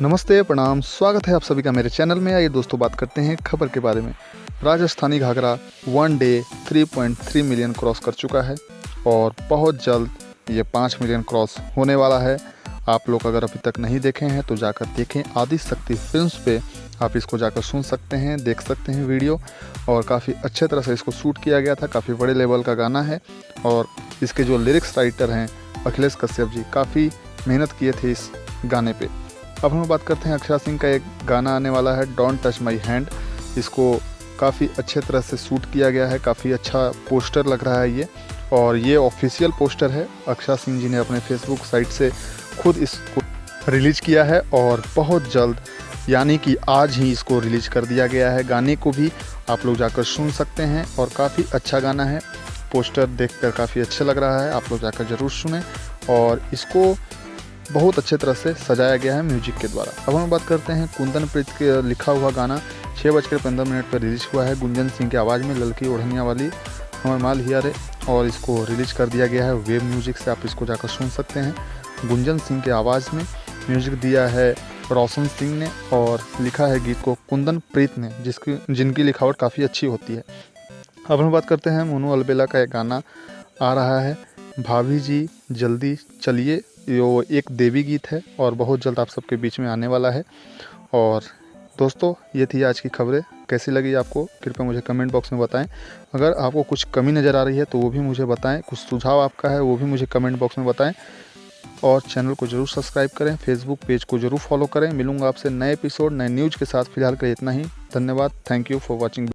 नमस्ते, प्रणाम, स्वागत है आप सभी का मेरे चैनल में। आइए दोस्तों बात करते हैं खबर के बारे में। Rajasthani Ghaghra one day 3.3 million क्रॉस कर चुका है और बहुत जल्द ये 5 मिलियन क्रॉस होने वाला है। आप लोग अगर अभी तक नहीं देखे हैं तो जाकर देखें। आदि शक्ति फिल्म्स पे आप इसको जाकर सुन सकते हैं, देख सकते हैं वीडियो। और काफ़ी अच्छे तरह से इसको शूट किया गया था। काफ़ी बड़े लेवल का गाना है और इसके जो लिरिक्स राइटर हैं अखिलेश कश्यप जी, काफ़ी मेहनत किए थे इस गाने पे। अब हम बात करते हैं अक्षरा सिंह का एक गाना आने वाला है, डोंट टच माई हैंड। इसको काफ़ी अच्छे तरह से शूट किया गया है, काफ़ी अच्छा पोस्टर लग रहा है ये। और ये ऑफिशियल पोस्टर है, अक्षरा सिंह जी ने अपने फेसबुक साइट से खुद इसको रिलीज किया है और बहुत जल्द यानी कि आज ही इसको रिलीज कर दिया गया है। गाने को भी आप लोग जाकर सुन सकते हैं और काफ़ी अच्छा गाना है। पोस्टर देखकर काफ़ी अच्छा लग रहा है, आप लोग जाकर ज़रूर सुने। और इसको बहुत अच्छे तरह से सजाया गया है म्यूजिक के द्वारा। अब हम बात करते हैं कुंदन प्रीत के लिखा हुआ गाना 6:15 पर रिलीज हुआ है। गुंजन सिंह की आवाज़ में ललकी ओढ़निया वाली हमारे माल हिया रे, और इसको रिलीज कर दिया गया है वेब म्यूजिक से। आप इसको जाकर सुन सकते हैं। गुंजन सिंह की आवाज़ में म्यूजिक दिया है रोशन सिंह ने और लिखा है गीत को कुंदन प्रीत ने, जिनकी लिखावट काफ़ी अच्छी होती है। अब हम बात करते हैं मोनू अलबेला का एक गाना आ रहा है, भाभी जी जल्दी चलिए। यो एक देवी गीत है और बहुत जल्द आप सबके बीच में आने वाला है। और दोस्तों, ये थी आज की खबरें। कैसी लगी आपको कृपया मुझे कमेंट बॉक्स में बताएं। अगर आपको कुछ कमी नज़र आ रही है तो वो भी मुझे बताएं, कुछ सुझाव आपका है वो भी मुझे कमेंट बॉक्स में बताएं। और चैनल को ज़रूर सब्सक्राइब करें, फेसबुक पेज को ज़रूर फॉलो करें। मिलूंगा आपसे नए एपिसोड नए न्यूज़ के साथ। फिलहाल के लिए इतना ही। धन्यवाद। Thank you for watching.